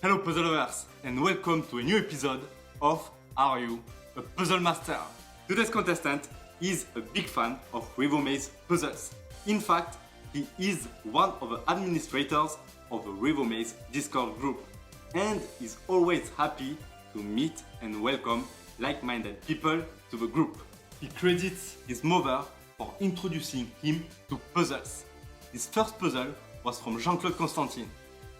Hello puzzle lovers and welcome to a new episode of Are You a Puzzle Master? Today's contestant is a big fan of Revomaze puzzles. In fact, he is one of the administrators of the Revomaze Discord group and is always happy to meet and welcome like-minded people to the group. He credits his mother for introducing him to puzzles. His first puzzle was from Jean-Claude Constantine.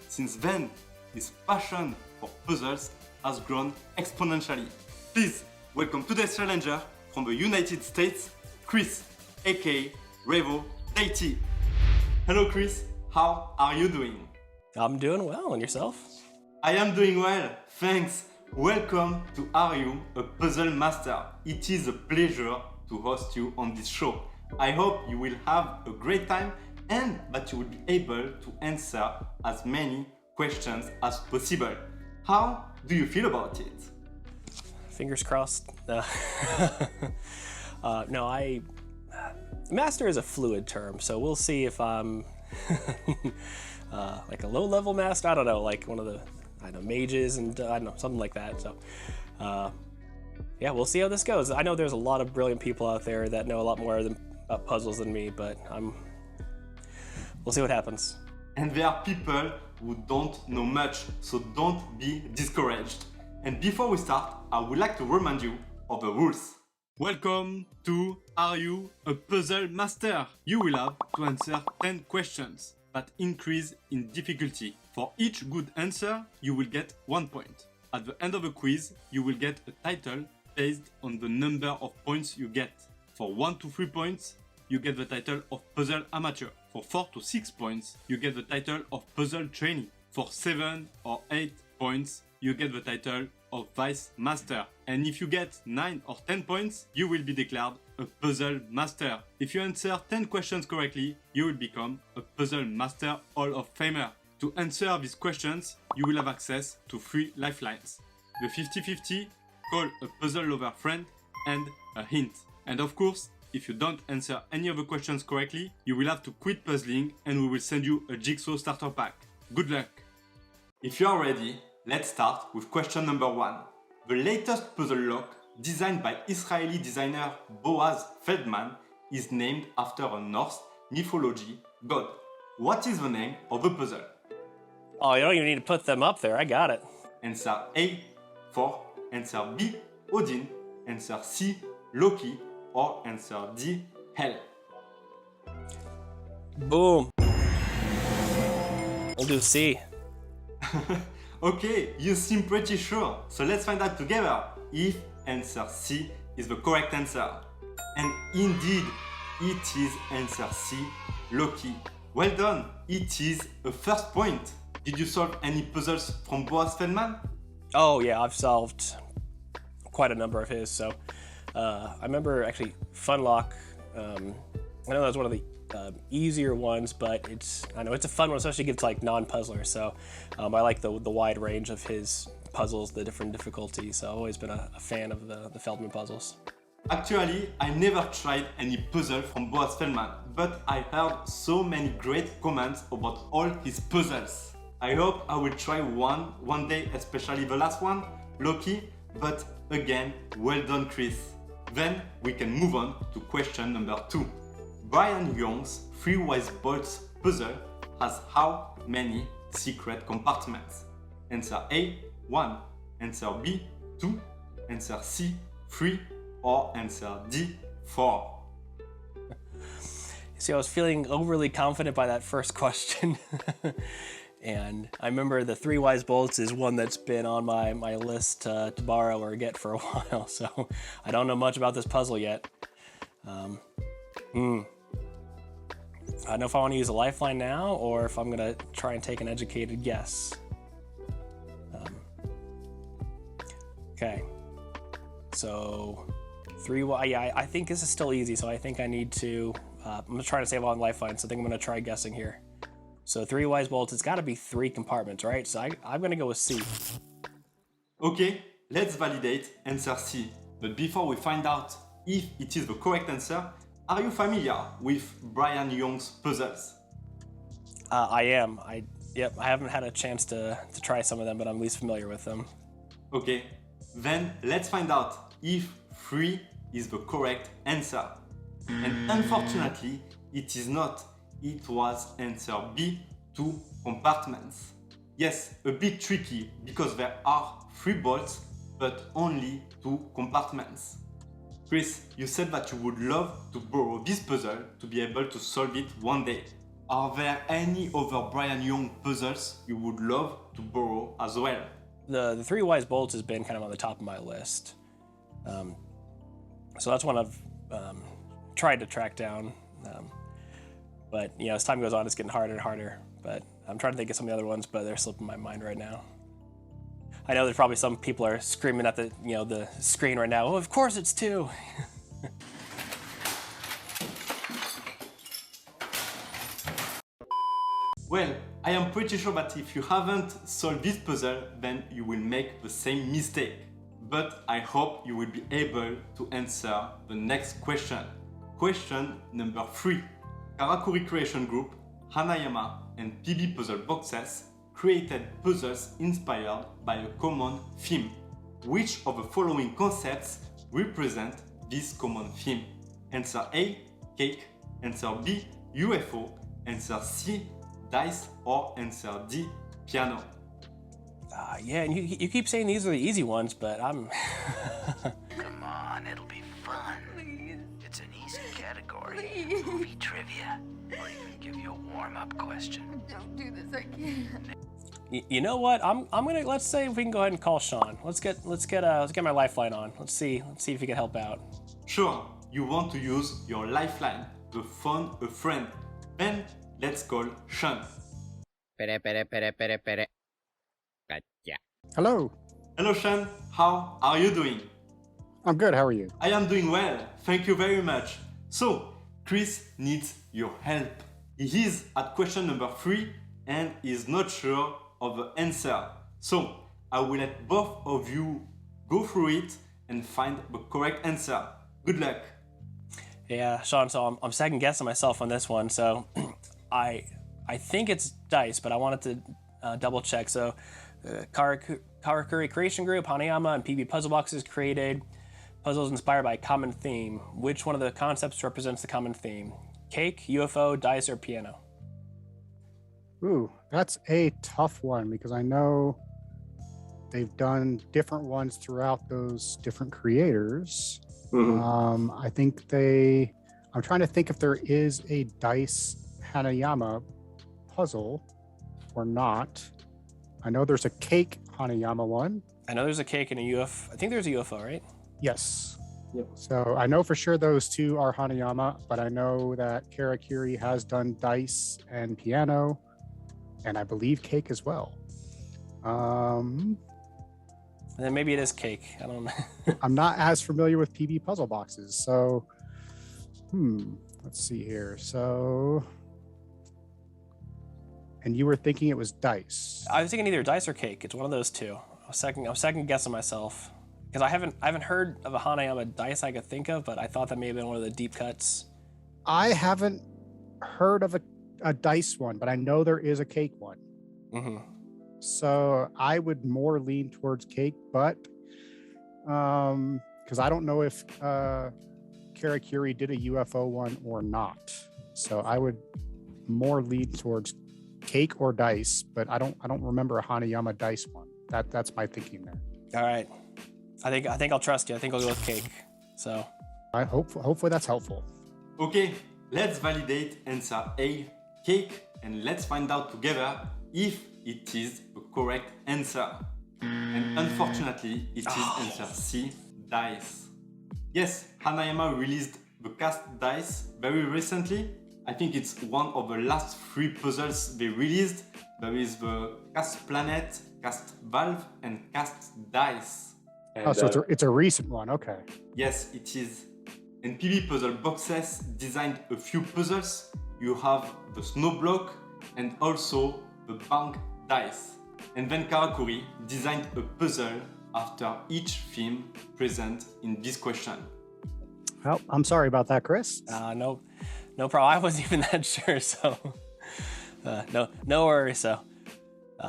Since then, his passion for puzzles has grown exponentially. Please welcome today's challenger from the United States, Chris, aka RevoDeity. Hello Chris, how are you doing? I'm doing well, and yourself? I am doing well, thanks. Welcome to Are You a Puzzle Master? It is a pleasure to host you on this show. I hope you will have a great time and that you will be able to answer as many questions as possible. How do you feel about it? Fingers crossed. Master is a fluid term, so we'll see if I'm like a low-level master. I don't know, like one of the mages and I don't know, something like that. So yeah, we'll see how this goes. I know there's a lot of brilliant people out there that know a lot more about puzzles than me, but we'll see what happens. And there are people who don't know much, so don't be discouraged. And before we start, I would like to remind you of the rules. Welcome to Are You a Puzzle Master? You will have to answer 10 questions that increase in difficulty. For each good answer, you will get 1 point. At the end of the quiz, you will get a title based on the number of points you get. For 1 to 3 points, you get the title of Puzzle Amateur. For 4 to 6 points, you get the title of Puzzle Trainee. For 7 or 8 points, you get the title of Vice Master. And if you get 9 or 10 points, you will be declared a Puzzle Master. If you answer 10 questions correctly, you will become a Puzzle Master Hall of Famer. To answer these questions, you will have access to 3 lifelines. The 50-50, call a puzzle lover friend, and a hint. And of course, if you don't answer any of the questions correctly, you will have to quit puzzling and we will send you a jigsaw starter pack. Good luck! If you are ready, let's start with question number 1. The latest puzzle lock, designed by Israeli designer Boaz Feldman, is named after a Norse mythology god. What is the name of the puzzle? Oh, you don't even need to put them up there. I got it. Answer A, Thor. Answer B, Odin. Answer C, Loki. Or answer D, Hell. Boom. We'll do C. Okay, you seem pretty sure. So let's find out together if answer C is the correct answer. And indeed, it is answer C, Loki. Well done, it is a first point. Did you solve any puzzles from Boaz Feldman? Oh yeah, I've solved quite a number of his. So I remember actually Funlock. I know that was one of the easier ones, but it's a fun one, especially if it's like non-puzzlers. So I like the wide range of his puzzles, the different difficulties. So I've always been a fan of the Feldman puzzles. Actually, I never tried any puzzle from Boaz Feldman, but I heard so many great comments about all his puzzles. I hope I will try one day, especially the last one, Loki, but again, well done Chris. Then we can move on to question number 2. Brian Young's 3 Wise Bolts puzzle has how many secret compartments? Answer A, 1. Answer B, 2. Answer C, 3. Or answer D, 4. See, I was feeling overly confident by that first question. And I remember the 3 Wise Bolts is one that's been on my list to borrow or get for a while, so I don't know much about this puzzle yet. I don't know if I want to use a lifeline now or if I'm going to try and take an educated guess. Okay, so 3 I think this is still easy, so I think I need to, I'm going to try to save on lifeline, so I think I'm going to try guessing here. So 3 Wise Bolts, it's got to be 3 compartments, right? So I'm going to go with C. Okay, let's validate answer C. But before we find out if it is the correct answer, are you familiar with Brian Young's puzzles? I am. Yep, I haven't had a chance to try some of them, but I'm least familiar with them. Okay, then let's find out if 3 is the correct answer. And unfortunately, it is not. It was answer B, 2 compartments. Yes, a bit tricky because there are 3 bolts, but only 2 compartments. Chris, you said that you would love to borrow this puzzle to be able to solve it one day. Are there any other Brian Young puzzles you would love to borrow as well? The 3 wise bolts has been kind of on the top of my list. So that's one I've tried to track down. But as time goes on, it's getting harder and harder. But I'm trying to think of some of the other ones, but they're slipping my mind right now. I know there's probably some people are screaming at the screen right now. Oh, of course it's 2. Well, I am pretty sure that if you haven't solved this puzzle, then you will make the same mistake. But I hope you will be able to answer the next question. Question number 3. Karakuri Creation Group, Hanayama, and PB Puzzle Boxes created puzzles inspired by a common theme. Which of the following concepts represent this common theme? Answer A, cake. Answer B, UFO. Answer C, dice. Or answer D, piano. Yeah, and you keep saying these are the easy ones, but I'm... Come on, it'll be fun. Please. It's an easy category. Please. Movie trivia. Or even give you a warm-up question. Don't do this, I can't. You know what? I'm gonna, let's say if we can go ahead and call Sean. Let's get my lifeline on. Let's see if he can help out. Sure, you want to use your lifeline, the phone a friend. Then let's call Sean. Gotcha. Hello. Hello Sean, how are you doing? I'm good. How are you? I am doing well, thank you very much. So, Chris needs your help. He is at question number 3 and is not sure of the answer. So, I will let both of you go through it and find the correct answer. Good luck. Yeah, Sean. So I'm second guessing myself on this one. So I think it's dice, but I wanted to double check. So Karakuri Creation Group, Hanayama, and PB Puzzle Boxes created puzzles inspired by a common theme. Which one of the concepts represents the common theme? Cake, UFO, dice, or piano? Ooh, that's a tough one because I know they've done different ones throughout those different creators. Mm-hmm. I think I'm trying to think if there is a dice Hanayama puzzle or not. I know there's a cake Hanayama one. I know there's a cake and a UFO. I think there's a UFO, right? Yes. Yep. So I know for sure those 2 are Hanayama, but I know that Karakuri has done dice and piano, and I believe cake as well. And then maybe it is cake. I don't know. I'm not as familiar with PB puzzle boxes, so let's see here. So, and you were thinking it was dice. I was thinking either dice or cake. It's one of those 2. I'm second guessing myself because I haven't heard of a Hanayama dice I could think of, but I thought that may have been one of the deep cuts. I haven't heard of a dice one, but I know there is a cake one. Mm-hmm. So I would more lean towards cake, but because I don't know if Karakuri did a UFO one or not. So I would more lean towards cake or dice, but I don't remember a Hanayama dice one. That's my thinking there. All right. I think I'll trust you. I think I'll go with cake. So Hopefully that's helpful. Okay, let's validate answer A, cake, and let's find out together if it is the correct answer. And unfortunately, it is answer C, dice. Yes, Hanayama released the cast dice very recently. I think it's one of the last 3 puzzles they released. There is the cast planet, cast valve, and cast dice. And, so it's a recent one. Okay. Yes, it is. And PB Puzzle Boxes designed a few puzzles. You have the snow block and also the bank dice. And then Karakuri designed a puzzle after each theme present in this question. Well, I'm sorry about that, Chris. No problem. I wasn't even that sure, so no worries. So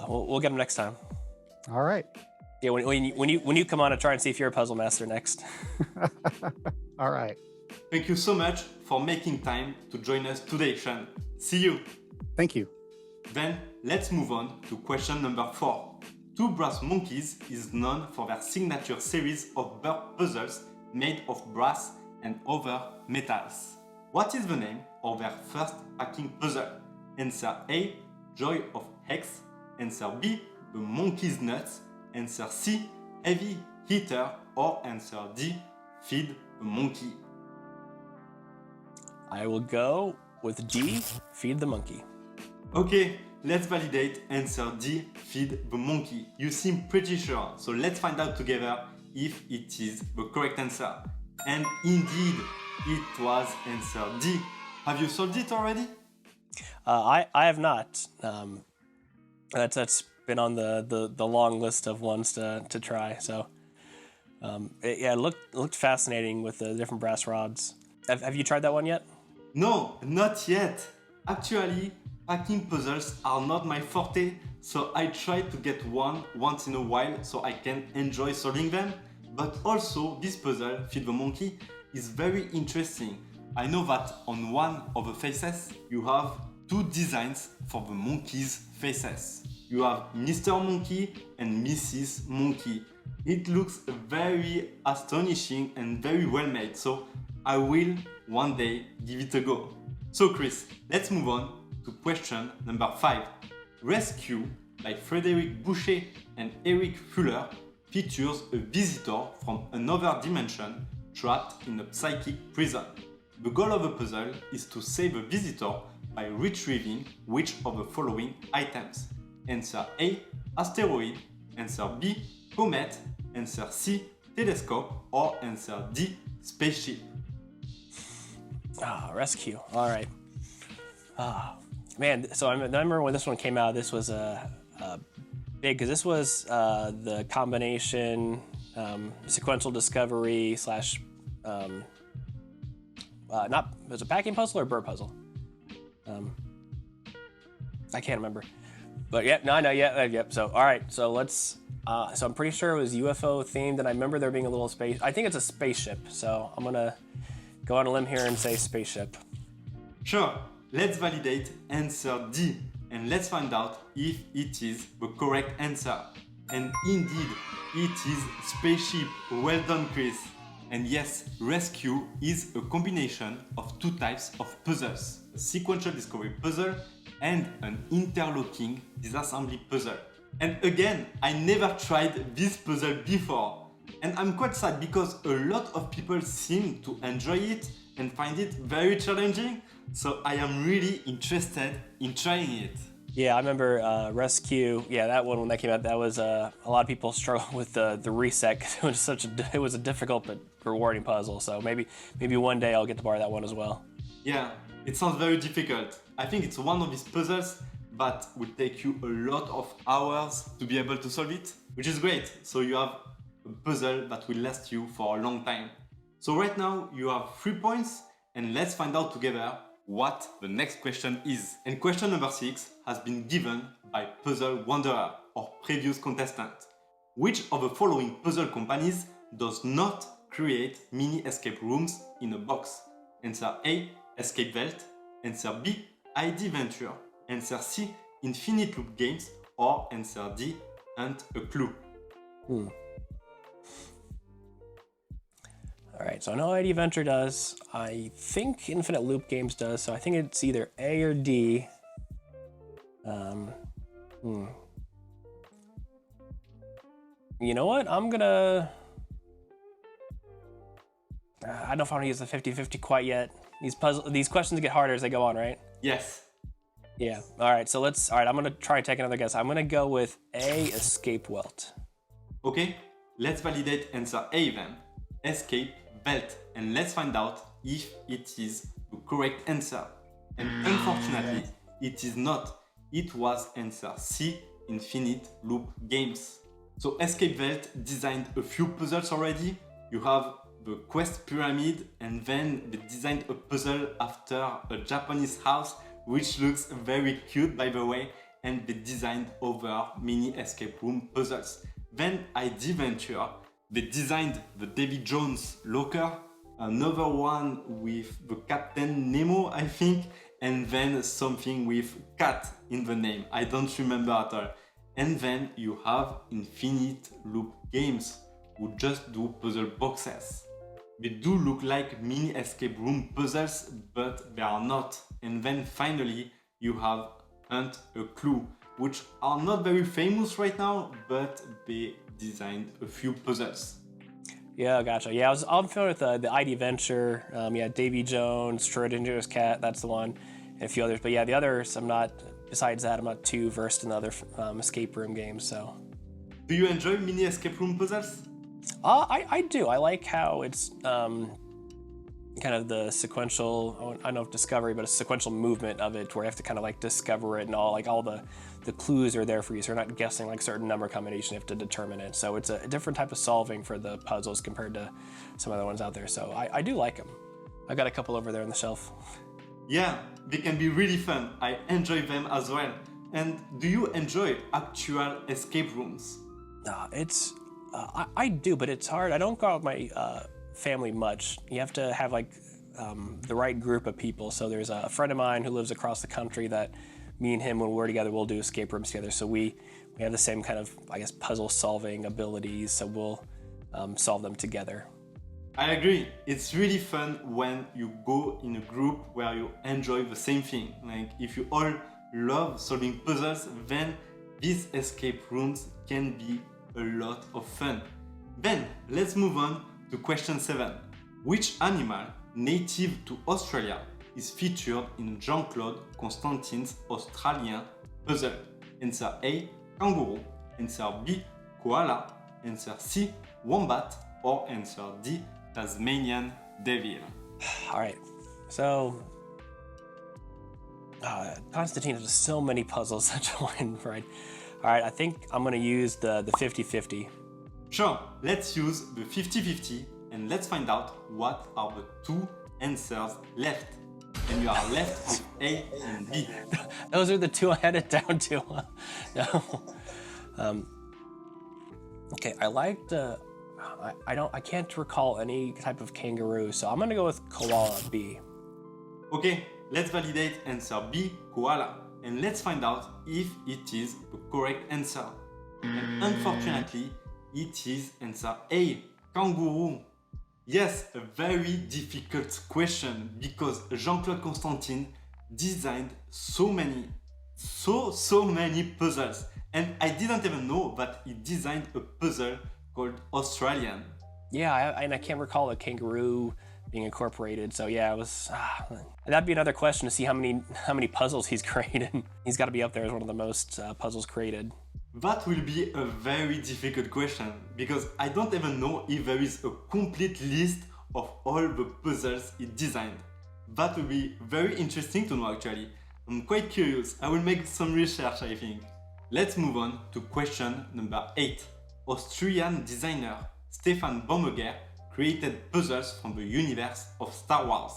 We'll get them next time. All right. Yeah, when you come on to try and see if you're a puzzle master next. All right. Thank you so much for making time to join us today, Sean. See you. Thank you. Then let's move on to question number 4. Two Brass Monkeys is known for their signature series of bird puzzles made of brass and other metals. What is the name of their first packing puzzle? Answer A, Joy of Hex. Answer B, The Monkey's Nuts. Answer C, Heavy Hitter. Or answer D, Feed the Monkey. I will go with D, Feed the Monkey. Okay, let's validate answer D, Feed the Monkey. You seem pretty sure, so let's find out together if it is the correct answer. And indeed, it was answer D. Have you solved it already? I have not. That's been on the long list of ones to try. So it looked fascinating with the different brass rods. Have you tried that one yet? No, not yet. Actually, packing puzzles are not my forte, so I try to get one once in a while so I can enjoy solving them. But also, this puzzle, Feed the Monkey, is very interesting. I know that on one of the faces, you have two designs for the monkey's faces. You have Mr. Monkey and Mrs. Monkey. It looks very astonishing and very well made, so I will one day give it a go. So Chris, let's move on to question number 5. Rescue by Frédéric Boucher and Eric Fuller features a visitor from another dimension trapped in a psychic prison. The goal of the puzzle is to save a visitor by retrieving which of the following items? Answer A, asteroid. Answer B, comet. Answer C, telescope. Or answer D, spaceship. Rescue. All right. Man, so I remember when this one came out, this was big, because this was the combination sequential discovery slash not, was it a packing puzzle or bird puzzle? I can't remember. But yep, no, yep. So all right, so let's. So I'm pretty sure it was UFO themed, and I remember there being a little space. I think it's a spaceship. So I'm gonna go on a limb here and say spaceship. Sure, let's validate answer D and let's find out if it is the correct answer. And indeed, it is spaceship. Well done, Chris. And yes, rescue is a combination of two types of puzzles: a sequential discovery puzzle and an interlocking disassembly puzzle. And again, I never tried this puzzle before. And I'm quite sad because a lot of people seem to enjoy it and find it very challenging. So I am really interested in trying it. Yeah, I remember Rescue. Yeah, that one, when that came out, that was a lot of people struggle with the reset. It was a difficult but rewarding puzzle. So maybe one day I'll get to borrow that one as well. Yeah, it sounds very difficult. I think it's one of these puzzles that will take you a lot of hours to be able to solve it, which is great. So you have a puzzle that will last you for a long time. So right now you have 3 points, and let's find out together what the next question is. And question number 6 has been given by Puzzle Wanderer, our previous contestant. Which of the following puzzle companies does not create mini escape rooms in a box? Answer A, Escape Welt. Answer B, ID Venture. Answer C, Infinite Loop Games. Or answer D, Hunt a Clue. All right, so I know ID Venture does. I think Infinite Loop Games does, so I think it's either A or D. You know what? I'm gonna... I don't know if I want to use the 50-50 quite yet. These questions get harder as they go on, right? Yes. Yeah. All right, so let's... All right, I'm gonna try and take another guess. I'm gonna go with A, Escape Welt. Okay, let's validate answer A then. Escape Welt, and let's find out if it is the correct answer. And unfortunately, it is not. It was answer C, Infinite Loop Games. So Escape Welt designed a few puzzles already. You have the Quest Pyramid, and then they designed a puzzle after a Japanese house, which looks very cute, by the way. and they designed other mini escape room puzzles. Then ID Venture, they designed the Davy Jones locker, another one with the Captain Nemo, I think, and then something with cat in the name. I don't remember at all. And then you have Infinite Loop Games, who just do puzzle boxes. They do look like mini escape room puzzles, but they are not. And then finally, you have Hunt a Clue, which are not very famous right now, but they designed a few puzzles. Yeah, gotcha. Yeah, I'm familiar with the ID Venture. Yeah, Davy Jones, Schrodinger's Cat, that's the one, and a few others. But yeah, the others, besides that, I'm not too versed in the other escape room games, so. Do you enjoy mini escape room puzzles? I do. I like how it's kind of the sequential, I don't know if discovery, but a sequential movement of it where you have to kind of like discover it and all the clues are there for you. So you're not guessing like certain number combination, you have to determine it. So it's a different type of solving for the puzzles compared to some other ones out there. So I do like them. I got a couple over there on the shelf. Yeah, they can be really fun. I enjoy them as well. And do you enjoy actual escape rooms? I do, but it's hard. I don't go out with my family much. You have to have like the right group of people. So there's a friend of mine who lives across the country that me and him, when we're together, we'll do escape rooms together. So we have the same kind of, I guess, puzzle solving abilities. So we'll solve them together. I agree. It's really fun when you go in a group where you enjoy the same thing. Like if you all love solving puzzles, then these escape rooms can be a lot of fun. Then let's move on to question 7. Which animal native to Australia is featured in Jean-Claude Constantine's Australien puzzle? Answer A, kangaroo. Answer B, koala. Answer C, wombat. Or answer D, Tasmanian devil. All right, so Constantine has so many puzzles that join, right? All right, I think I'm gonna use the 50-50. Sure, let's use the 50-50 and let's find out what are the two answers left. And you are left with A and B. Those are the two I had it down to. No. Okay, I liked. I can't recall any type of kangaroo, so I'm gonna go with koala B. Okay, let's validate answer B, koala, and let's find out if it is the correct answer. And unfortunately, it is answer A, kangaroo. Yes, a very difficult question because Jean-Claude Constantine designed so many puzzles, and I didn't even know that he designed a puzzle called Australian. Yeah, and I can't recall a kangaroo being incorporated. So yeah, it was. That'd be another question to see how many puzzles he's created. He's got to be up there as one of the most puzzles created. That will be a very difficult question because I don't even know if there is a complete list of all the puzzles he designed. That will be very interesting to know actually. I'm quite curious. I will make some research, I think. Let's move on to question number 8. Austrian designer Stefan Baumegger created puzzles from the universe of Star Wars.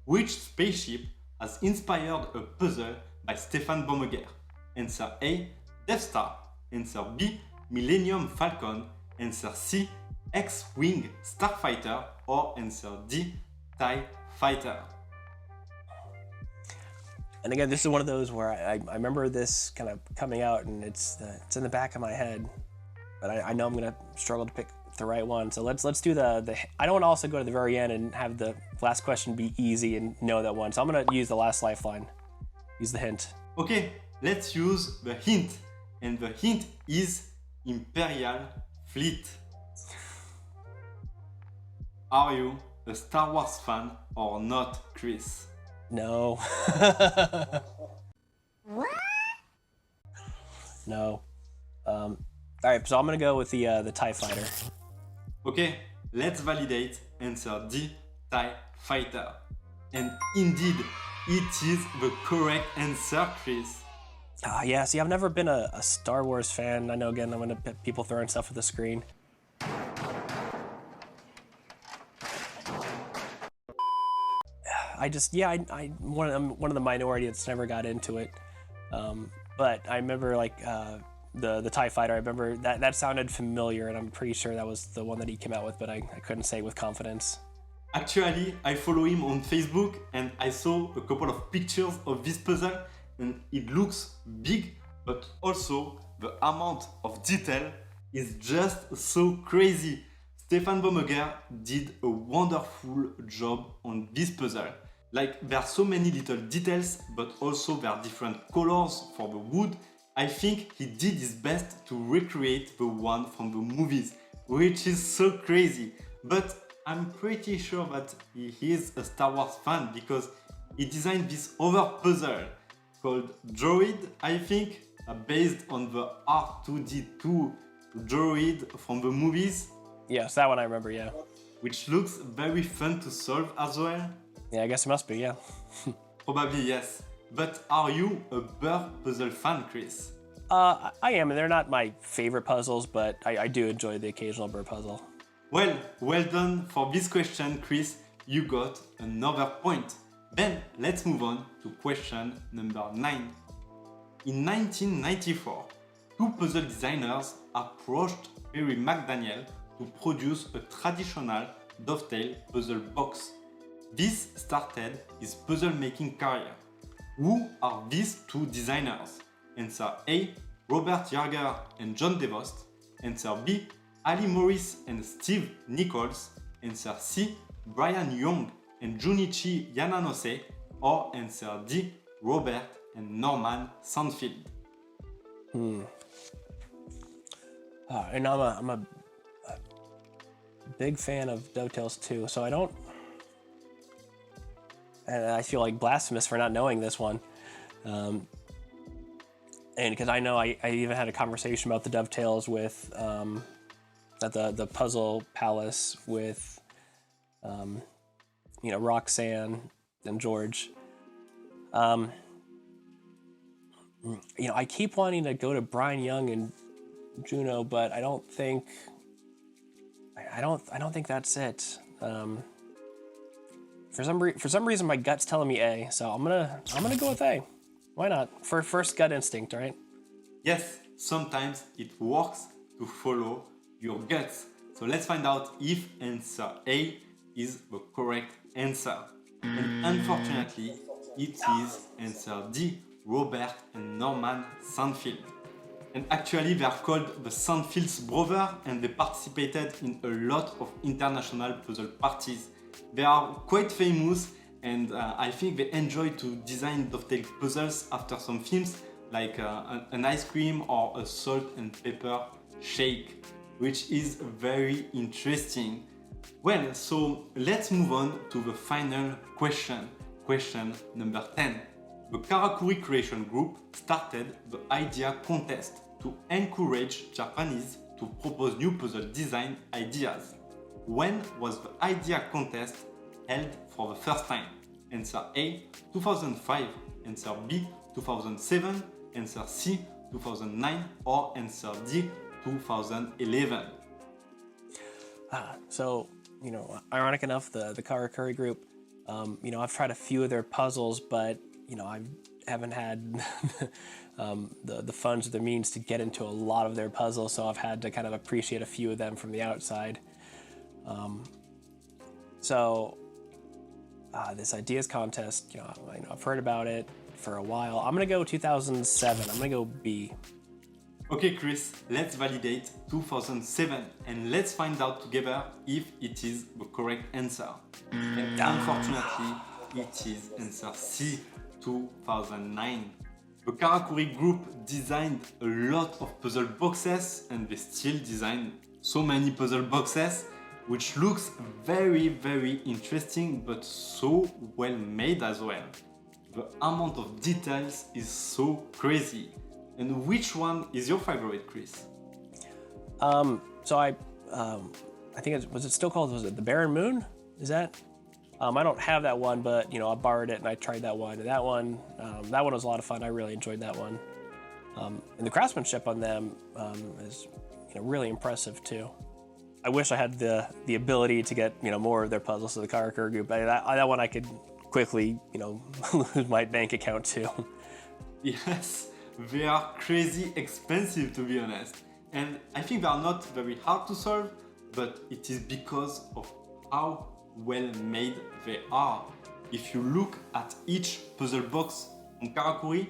Which spaceship has inspired a puzzle by Stefan Baumegger? Answer A, Death Star. Answer B, Millennium Falcon. Answer C, X-Wing Starfighter. Or answer D, TIE Fighter. And again, this is one of those where I remember this kind of coming out and it's in the back of my head. But I know I'm gonna struggle to pick the right one. So let's do the I don't want to also go to the very end and have the last question be easy and know that one. So I'm gonna use the last lifeline. Use the hint. Okay, let's use the hint. And the hint is Imperial Fleet. Are you a Star Wars fan or not, Chris? No. What? No. All right, so I'm gonna go with the TIE Fighter. Okay, let's validate answer D, TIE Fighter. And indeed, it is the correct answer, Chris. Yeah, see, I've never been a Star Wars fan. I know, again, I'm gonna put people throwing stuff at the screen. I'm one of the minority that's never got into it. but I remember like the TIE Fighter. I remember that sounded familiar, and I'm pretty sure that was the one that he came out with, but I couldn't say with confidence. Actually, I follow him on Facebook and I saw a couple of pictures of this puzzle and it looks big, but also the amount of detail is just so crazy. Stefan Baumegger did a wonderful job on this puzzle. Like, there are so many little details, but also there are different colors for the wood. I think he did his best to recreate the one from the movies, which is so crazy. But I'm pretty sure that he is a Star Wars fan because he designed this other puzzle called Droid, I think, based on the R2D2 droid from the movies. Yes, that one I remember, yeah. Which looks very fun to solve as well. Yeah, I guess it must be, yeah. Probably yes. But are you a bird puzzle fan, Chris? I am, and they're not my favorite puzzles, but I do enjoy the occasional bird puzzle. Well done for this question, Chris. You got another point. Then let's move on to question number 9. In 1994, two puzzle designers approached Perry McDaniel to produce a traditional dovetail puzzle box. This started his puzzle making career. Who are these two designers? Answer A, Robert Jaeger and John DeVost. Answer B, Ali Morris and Steve Nichols. Answer C, Brian Young and Junichi Yananose. Or answer D, Robert and Norman Sandfield. And I'm a big fan of Dovetails too, so and I feel like blasphemous for not knowing this one. And because I know I even had a conversation about the Dovetails with at the Puzzle Palace with Roxanne and George. I keep wanting to go to Brian Young and Juno, but I don't think that's it. For some reason, my gut's telling me A, so I'm gonna go with A. Why not? For first gut instinct, right? Yes, sometimes it works to follow your guts. So let's find out if answer A is the correct answer. And unfortunately, it is answer D, Robert and Norman Sandfield. And actually, they are called the Sandfield's brothers, and they participated in a lot of international puzzle parties. They are quite famous, and I think they enjoy to design dovetail puzzles after some films, like an ice cream or a salt and pepper shake, which is very interesting. Well, so let's move on to the final question, question number 10. The Karakuri Creation Group started the idea contest to encourage Japanese to propose new puzzle design ideas. When was the idea contest held for the first time? Answer A, 2005. Answer B, 2007. Answer C, 2009. Or answer D, 2011. So, ironic enough, the Karakuri group, I've tried a few of their puzzles, but, I haven't had the funds or the means to get into a lot of their puzzles, so I've had to kind of appreciate a few of them from the outside. This ideas contest, I've heard about it for a while. I'm gonna go 2007. I'm gonna go B. Okay, Chris, let's validate 2007 and let's find out together if it is the correct answer. And unfortunately, it is answer C, 2009. The Karakuri group designed a lot of puzzle boxes, and they still design so many puzzle boxes, which looks very, very interesting, but so well made as well. The amount of details is so crazy. And which one is your favorite, Chris? So I think was it still called, was it the Barren Moon? Is that? I don't have that one, but I borrowed it and I tried that one. And that one was a lot of fun. I really enjoyed that one. And the craftsmanship on them is really impressive too. I wish I had the ability to get more of their puzzles to the Karakuri group. That one I could quickly lose my bank account too. Yes, they are crazy expensive, to be honest. And I think they are not very hard to solve, but it is because of how well made they are. If you look at each puzzle box on Karakuri,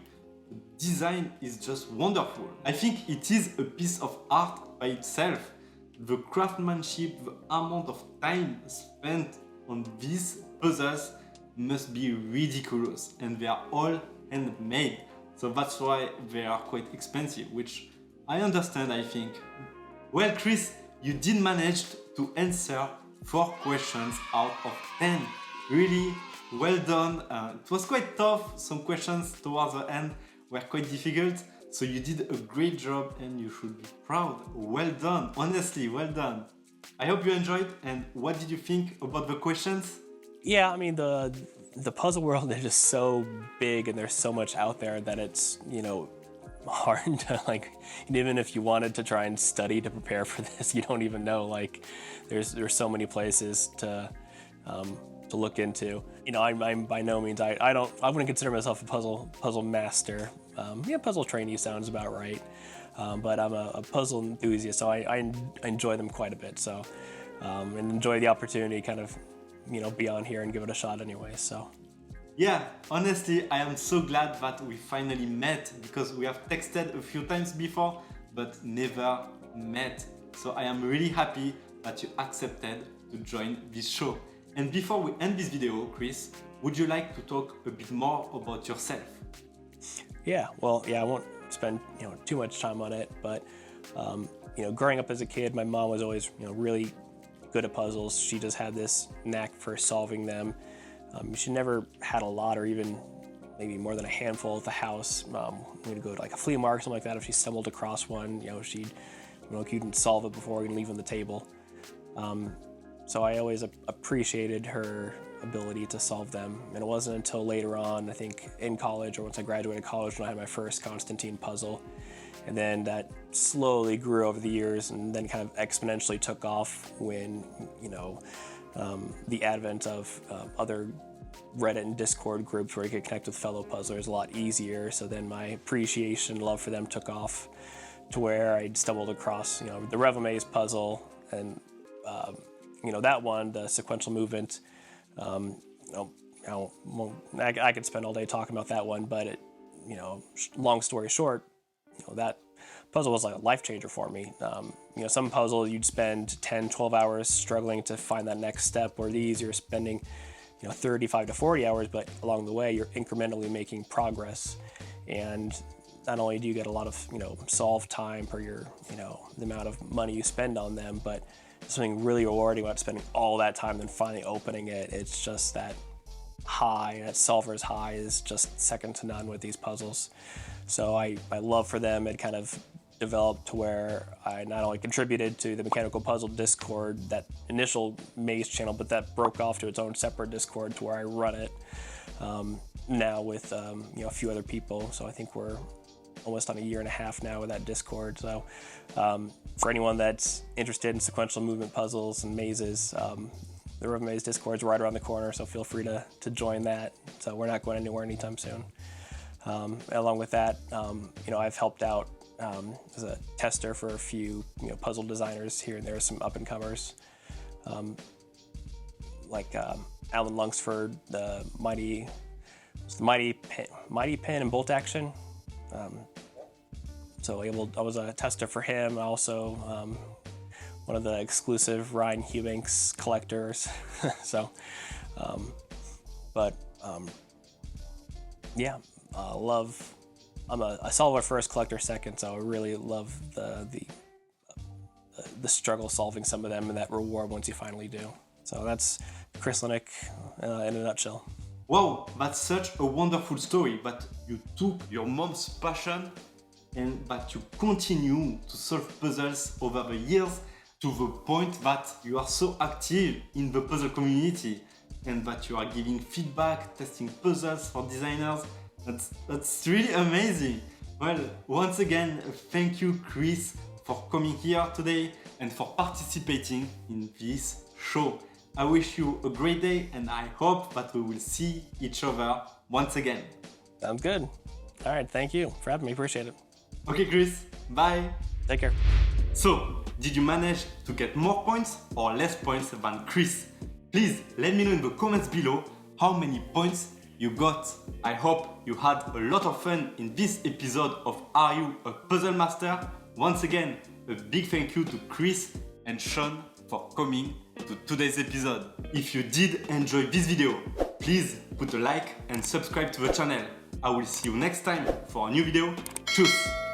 the design is just wonderful. I think it is a piece of art by itself. The craftsmanship, the amount of time spent on these puzzles must be ridiculous, and they are all handmade. So that's why they are quite expensive, which I understand, I think. Well, Chris, you did manage to answer 4 questions out of 10. Really well done. It was quite tough. Some questions towards the end were quite difficult. So you did a great job and you should be proud. Well done. Honestly, well done. I hope you enjoyed. And what did you think about the questions? Yeah, I mean, the puzzle world is just so big and there's so much out there that it's, hard to, even if you wanted to try and study to prepare for this, you don't even know, there's so many places to look into. I'm by no means, I wouldn't consider myself a puzzle master. Puzzle trainee sounds about right. But I'm a puzzle enthusiast, so I enjoy them quite a bit. So, and enjoy the opportunity to kind of, be on here and give it a shot anyway, so. Yeah, honestly, I am so glad that we finally met, because we have texted a few times before, but never met. So I am really happy that you accepted to join this show. And before we end this video, Chris, would you like to talk a bit more about yourself? Yeah, well, I won't spend too much time on it, but growing up as a kid, my mom was always really good at puzzles. She just had this knack for solving them. She never had a lot, or even maybe more than a handful at the house. We'd go to a flea market, something like that. If she stumbled across one, she'd couldn't solve it before we can leave on the table. So I always appreciated her ability to solve them. And it wasn't until later on, I think in college, or once I graduated college, when I had my first Constantine puzzle. And then that slowly grew over the years and then kind of exponentially took off when, the advent of other Reddit and Discord groups where you could connect with fellow puzzlers a lot easier. So then my appreciation and love for them took off to where I stumbled across, the Revomaze puzzle and, that one, the sequential movement. I could spend all day talking about that one, but long story short, that puzzle was like a life changer for me. Some puzzle you'd spend 10, 12 hours struggling to find that next step, or these you're spending 35 to 40 hours, but along the way you're incrementally making progress. And not only do you get a lot of solve time per your the amount of money you spend on them, but something really rewarding about spending all that time and then finally opening it. It's just that high, that solver's high is just second to none with these puzzles. So my love for them had kind of developed to where I not only contributed to the Mechanical Puzzle Discord, that initial Maze channel, but that broke off to its own separate Discord to where I run it now with a few other people. So I think we're almost on a year and a half now with that Discord. So for anyone that's interested in sequential movement puzzles and mazes, the Revomaze Discord is right around the corner, so feel free to join that. So we're not going anywhere anytime soon. Along with that, I've helped out as a tester for a few puzzle designers here and there, some up-and-comers, like Alan Lungsford, the Mighty Pin and Bolt Action. So I was a tester for him. Also, one of the exclusive Ryan Eubanks collectors. So, love. I'm a solver first, collector second. So I really love the struggle solving some of them and that reward once you finally do. So that's Chris Linick in a nutshell. Wow, that's such a wonderful story, but you took your mom's passion and that you continue to solve puzzles over the years to the point that you are so active in the puzzle community and that you are giving feedback, testing puzzles for designers. That's really amazing. Well, once again, thank you, Chris, for coming here today and for participating in this show. I wish you a great day and I hope that we will see each other once again. Sounds good. All right, thank you for having me. Appreciate it. Okay, Chris, bye. Take care. So, did you manage to get more points or less points than Chris? Please let me know in the comments below how many points you got. I hope you had a lot of fun in this episode of Are You a Puzzle Master? Once again, a big thank you to Chris and Sean for coming to today's episode. If you did enjoy this video, please put a like and subscribe to the channel. I will see you next time for a new video. Tschüss!